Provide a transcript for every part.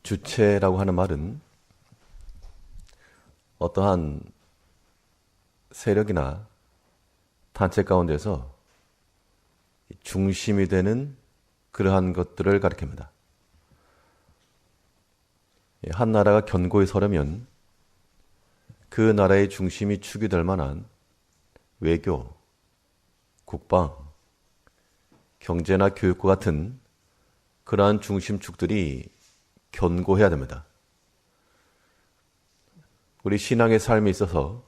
주체라고 하는 말은 어떠한 세력이나 단체 가운데서 중심이 되는 그러한 것들을 가리킵니다. 한 나라가 견고히 서려면 그 나라의 중심이 축이 될 만한 외교, 국방, 경제나 교육과 같은 그러한 중심축들이 견고해야 됩니다. 우리 신앙의 삶에 있어서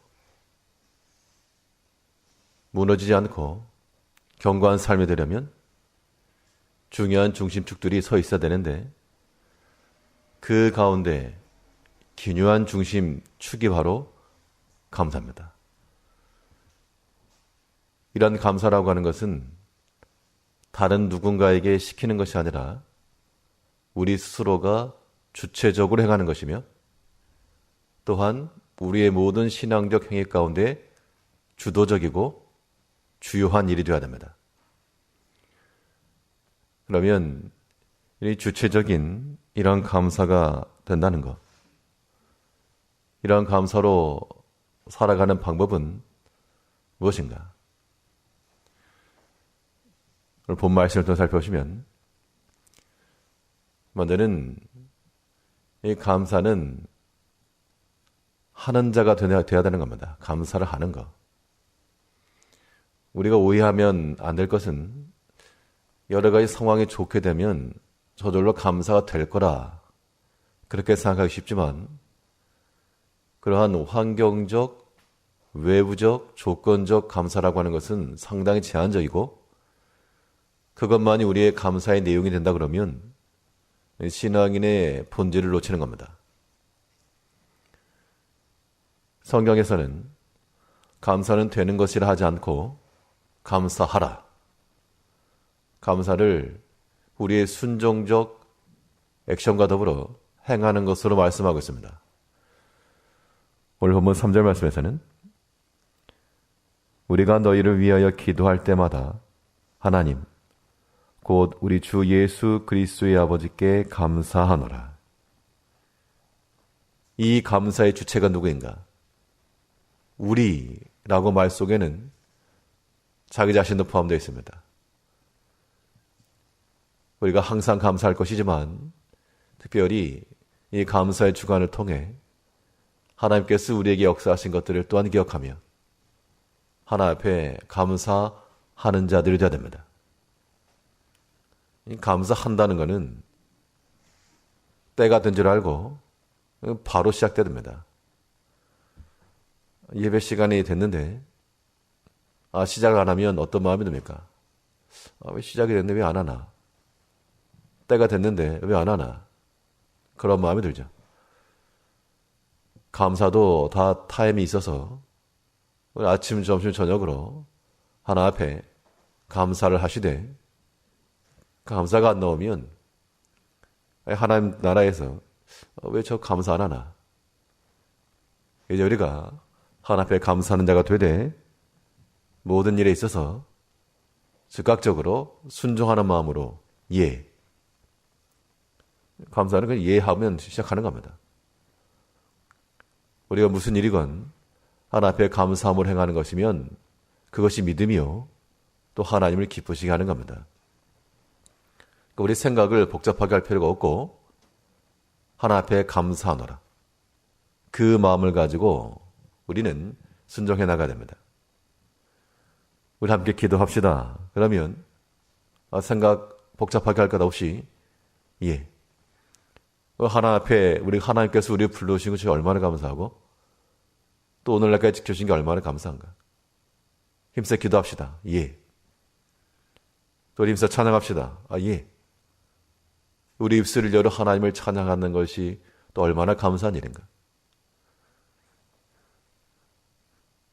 무너지지 않고 견고한 삶이 되려면 중요한 중심축들이 서 있어야 되는데 그 가운데 기묘한 중심축이 바로 감사입니다. 이런 감사라고 하는 것은 다른 누군가에게 시키는 것이 아니라 우리 스스로가 주체적으로 행하는 것이며 또한 우리의 모든 신앙적 행위 가운데 주도적이고 주요한 일이 되어야 됩니다. 그러면 이 주체적인 이런 감사가 된다는 것, 이런 감사로 살아가는 방법은 무엇인가? 오늘 본 말씀을 더 살펴보시면 먼저는 이 감사는 하는 자가 되어야 되는 겁니다. 감사를 하는 것. 우리가 오해하면 안 될 것은 여러 가지 상황이 좋게 되면 저절로 감사가 될 거라 그렇게 생각하기 쉽지만 그러한 환경적, 외부적, 조건적 감사라고 하는 것은 상당히 제한적이고 그것만이 우리의 감사의 내용이 된다 그러면 신앙인의 본질을 놓치는 겁니다. 성경에서는 감사는 되는 것이라 하지 않고 감사하라. 감사를 우리의 순종적 액션과 더불어 행하는 것으로 말씀하고 있습니다. 오늘 본문 3절 말씀에서는 우리가 너희를 위하여 기도할 때마다 하나님 곧 우리 주 예수 그리스도의 아버지께 감사하노라. 이 감사의 주체가 누구인가? 우리라고 말 속에는 자기 자신도 포함되어 있습니다. 우리가 항상 감사할 것이지만 특별히 이 감사의 주관을 통해 하나님께서 우리에게 역사하신 것들을 또한 기억하며 하나님 앞에 감사하는 자들이 되어야 됩니다. 감사한다는 것은 때가 된 줄 알고 바로 시작돼야 됩니다. 예배 시간이 됐는데 시작을 안 하면 어떤 마음이 듭니까? 왜 시작이 됐는데 왜 안 하나? 때가 됐는데 왜 안 하나? 그런 마음이 들죠. 감사도 다 타임이 있어서 아침, 점심, 저녁으로 하나 앞에 감사를 하시되 감사가 안 나오면 하나님 나라에서 왜 저 감사 안 하나? 이제 우리가 하나님 앞에 감사하는 자가 되되 모든 일에 있어서 즉각적으로 순종하는 마음으로 감사하는 건 예하면 시작하는 겁니다. 우리가 무슨 일이건 하나님 앞에 감사함을 행하는 것이면 그것이 믿음이요 또 하나님을 기쁘시게 하는 겁니다. 우리 생각을 복잡하게 할 필요가 없고 하나님 앞에 감사하노라. 그 마음을 가지고 우리는 순종해 나가야 됩니다. 우리 함께 기도합시다. 그러면 생각 복잡하게 할 것 없이 하나님 앞에 우리 하나님께서 우리를 불러주신 것이 얼마나 감사하고 또 오늘날까지 지켜주신 게 얼마나 감사한가. 힘써 기도합시다. 또 힘써 찬양합시다. 우리 입술을 열어 하나님을 찬양하는 것이 또 얼마나 감사한 일인가.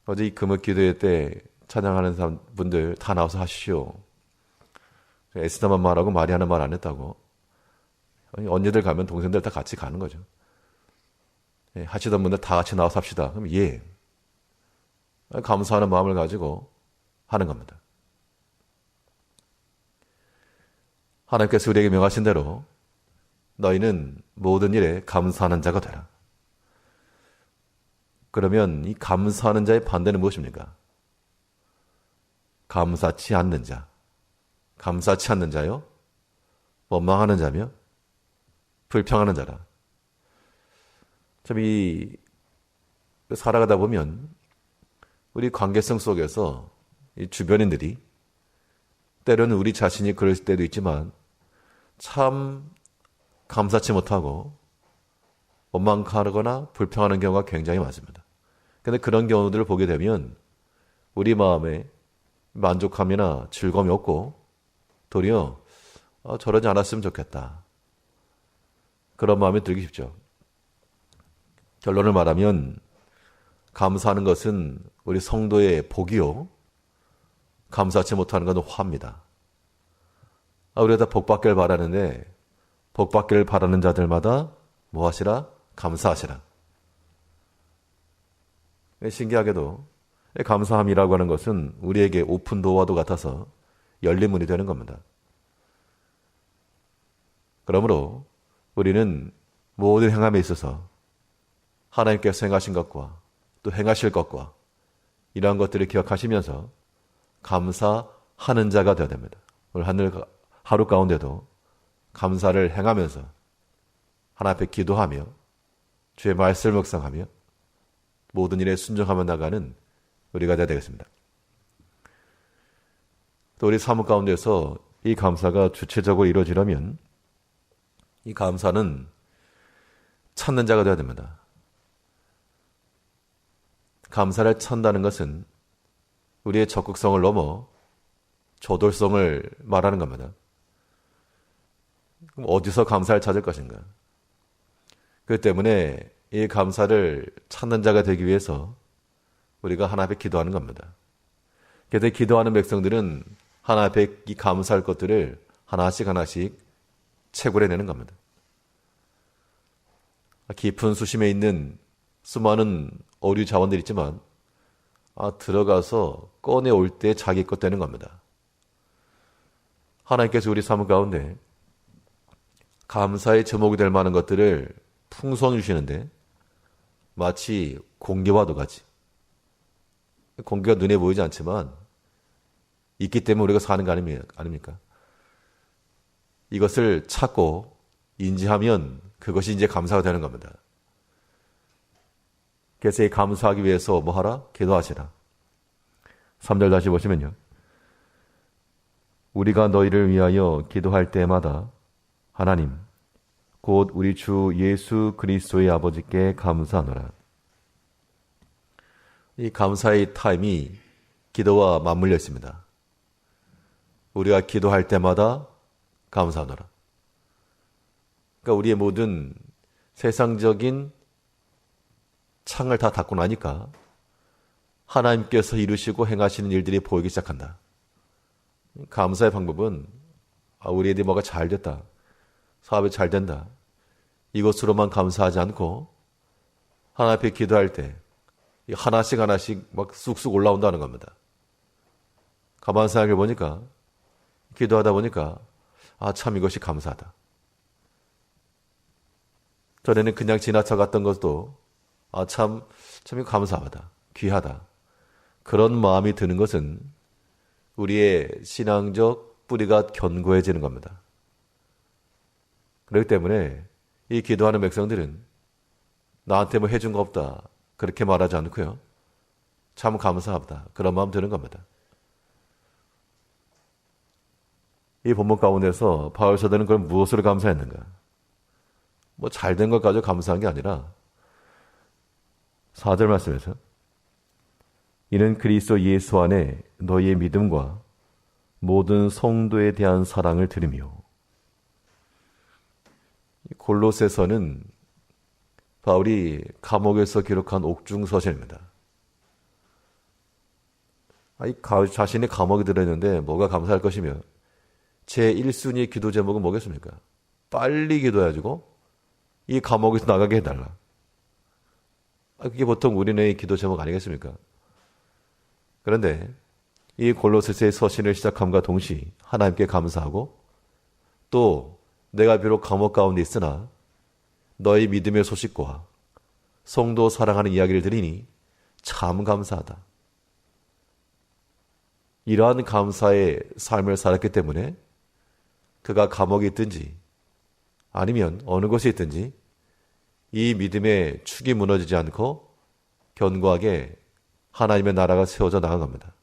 어제 이 금요 기도회 때 찬양하는 분들 다 나와서 하시오. 에스더만 말하고 마리아는 말 안 했다고. 언니들 가면 동생들 다 같이 가는 거죠. 하시던 분들 다 같이 나와서 합시다. 그럼 감사하는 마음을 가지고 하는 겁니다. 하나님께서 우리에게 명하신 대로 너희는 모든 일에 감사하는 자가 되라. 그러면 이 감사하는 자의 반대는 무엇입니까? 감사치 않는 자. 감사치 않는 자요? 원망하는 자며 불평하는 자라. 참 살아가다 보면 우리 관계성 속에서 이 주변인들이 때로는 우리 자신이 그럴 때도 있지만 참 감사치 못하고 원망하거나 불평하는 경우가 굉장히 많습니다. 그런데 그런 경우들을 보게 되면 우리 마음에 만족함이나 즐거움이 없고 도리어 저러지 않았으면 좋겠다. 그런 마음이 들기 쉽죠. 결론을 말하면 감사하는 것은 우리 성도의 복이요. 감사치 못하는 것은 화입니다. 우리가 다 복받기를 바라는데 복받기를 바라는 자들마다 뭐 하시라? 감사하시라. 신기하게도 감사함이라고 하는 것은 우리에게 오픈도어와도 같아서 열린 문이 되는 겁니다. 그러므로 우리는 모든 행함에 있어서 하나님께서 행하신 것과 또 행하실 것과 이러한 것들을 기억하시면서 감사하는 자가 되어야 됩니다. 오늘 하루 가운데도 감사를 행하면서 하나님 앞에 기도하며 주의 말씀을 묵상하며 모든 일에 순종하며 나가는 우리가 되어야 되겠습니다. 또 우리 삶 가운데서 이 감사가 주체적으로 이루어지려면 이 감사는 찾는 자가 되어야 됩니다. 감사를 찾는다는 것은 우리의 적극성을 넘어 조돌성을 말하는 겁니다. 그럼 어디서 감사를 찾을 것인가? 그렇기 때문에 이 감사를 찾는 자가 되기 위해서 우리가 하나님 앞에 기도하는 겁니다. 그래서 기도하는 백성들은 하나님 앞에 이 감사할 것들을 하나씩 채굴해내는 겁니다. 깊은 수심에 있는 수많은 어류 자원들이 있지만 들어가서 꺼내올 때 자기 것 되는 겁니다. 하나님께서 우리 삶 가운데 감사의 제목이 될 만한 것들을 풍성히 주시는데 마치 공기와도 같이 공기가 눈에 보이지 않지만 있기 때문에 우리가 사는 거 아닙니까? 이것을 찾고 인지하면 그것이 이제 감사가 되는 겁니다. 그래서 이 감사하기 위해서 뭐 하라? 기도하시라. 3절 다시 보시면요. 우리가 너희를 위하여 기도할 때마다 하나님 곧 우리 주 예수 그리스도의 아버지께 감사하노라. 이 감사의 타임이 기도와 맞물려 있습니다. 우리가 기도할 때마다 감사하노라. 그러니까 우리의 모든 세상적인 창을 다 닫고 나니까 하나님께서 이루시고 행하시는 일들이 보이기 시작한다. 감사의 방법은 우리 애들이 뭐가 잘 됐다. 사업이 잘 된다. 이것으로만 감사하지 않고 하나님 앞에 기도할 때 하나씩 막 쑥쑥 올라온다는 겁니다. 가만 생각해 보니까 기도하다 보니까 참 이것이 감사하다. 전에는 그냥 지나쳐갔던 것도 참 이거 감사하다. 귀하다. 그런 마음이 드는 것은 우리의 신앙적 뿌리가 견고해지는 겁니다. 그렇기 때문에 이 기도하는 백성들은 나한테 뭐 해준 거 없다. 그렇게 말하지 않고요. 참 감사하다. 그런 마음 드는 겁니다. 이 본문 가운데서 바울 사도는 그럼 무엇으로 감사했는가? 뭐 잘된 것 가지고 감사한 게 아니라 4절 말씀에서 이는 그리스도 예수 안에 너희의 믿음과 모든 성도에 대한 사랑을 들으며 골로새서는 바울이 감옥에서 기록한 옥중서신입니다. 자신이 감옥에 들어있는데 뭐가 감사할 것이며 제 1순위 기도 제목은 뭐겠습니까? 빨리 기도해가지고 이 감옥에서 나가게 해달라. 그게 보통 우리의 기도 제목 아니겠습니까? 그런데 이 골로새서의 서신을 시작함과 동시에 하나님께 감사하고 또 내가 비록 감옥 가운데 있으나 너희 믿음의 소식과 성도 사랑하는 이야기를 들으니 참 감사하다. 이러한 감사의 삶을 살았기 때문에 그가 감옥에 있든지 아니면 어느 곳에 있든지 이 믿음의 축이 무너지지 않고 견고하게 하나님의 나라가 세워져 나간 겁니다.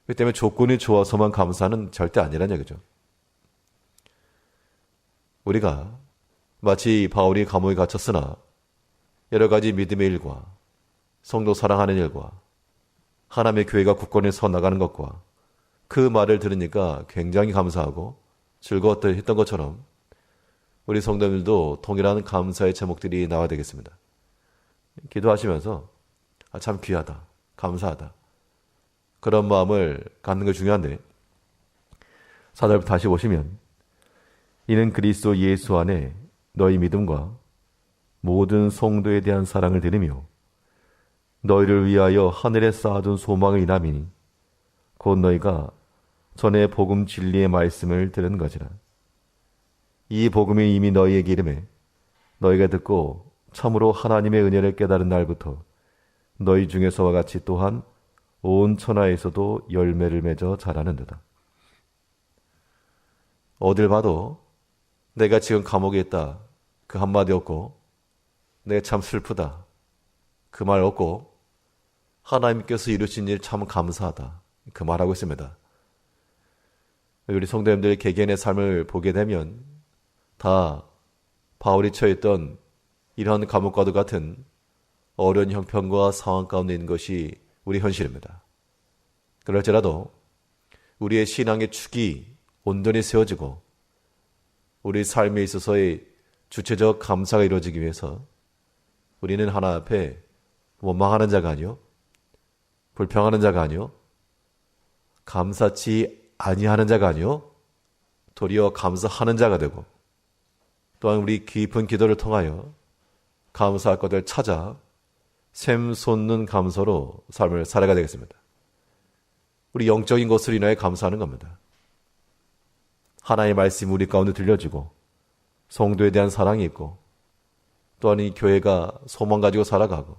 그렇기 때문에 조건이 좋아서만 감사는 절대 아니라는 얘기죠. 우리가 마치 바울이 감옥에 갇혔으나 여러 가지 믿음의 일과 성도 사랑하는 일과 하나님의 교회가 굳건히 서 나가는 것과 그 말을 들으니까 굉장히 감사하고 즐거웠던 것처럼 우리 성도님들도 동일한 감사의 제목들이 나와야 되겠습니다. 기도하시면서 참 귀하다, 감사하다, 그런 마음을 갖는 게 중요한데 4절부터 다시 보시면 이는 그리스도 예수 안에 너희 믿음과 모든 성도에 대한 사랑을 들으며 너희를 위하여 하늘에 쌓아둔 소망을 인함이니 곧 너희가 전에 복음 진리의 말씀을 들은 것이라. 이 복음이 이미 너희에게 이름에 너희가 듣고 참으로 하나님의 은혜를 깨달은 날부터 너희 중에서와 같이 또한 온 천하에서도 열매를 맺어 자라는 데다. 어딜 봐도 내가 지금 감옥에 있다 그 한마디 없고 내가 참 슬프다 그 말 없고 하나님께서 이루신 일 참 감사하다 그 말하고 있습니다. 우리 성도님들 개개인의 삶을 보게 되면 다 바울이 처했던 이런 감옥과도 같은 어려운 형편과 상황 가운데 있는 것이 우리 현실입니다. 그럴지라도 우리의 신앙의 축이 온전히 세워지고 우리 삶에 있어서의 주체적 감사가 이루어지기 위해서 우리는 하나 앞에 원망하는 자가 아니요, 불평하는 자가 아니요, 감사치 아니하는 자가 아니요, 도리어 감사하는 자가 되고 또한 우리 깊은 기도를 통하여 감사할 것을 찾아 샘솟는 감사로 삶을 살아가야 되겠습니다. 우리 영적인 것으로 인하여 감사하는 겁니다. 하나님의 말씀이 우리 가운데 들려지고 성도에 대한 사랑이 있고 또한 이 교회가 소망 가지고 살아가고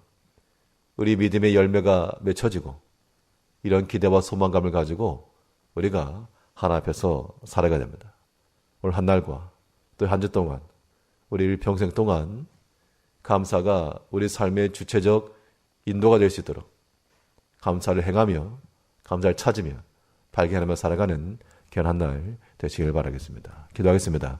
우리 믿음의 열매가 맺혀지고 이런 기대와 소망감을 가지고 우리가 하나님 앞에서 살아가야 됩니다. 오늘 한 날과 또 한 주 동안 우리 평생 동안 감사가 우리 삶의 주체적 인도가 될 수 있도록 감사를 행하며 감사를 찾으며 발견하며 살아가는 귀한 한 날 되시길 바라겠습니다. 기도하겠습니다.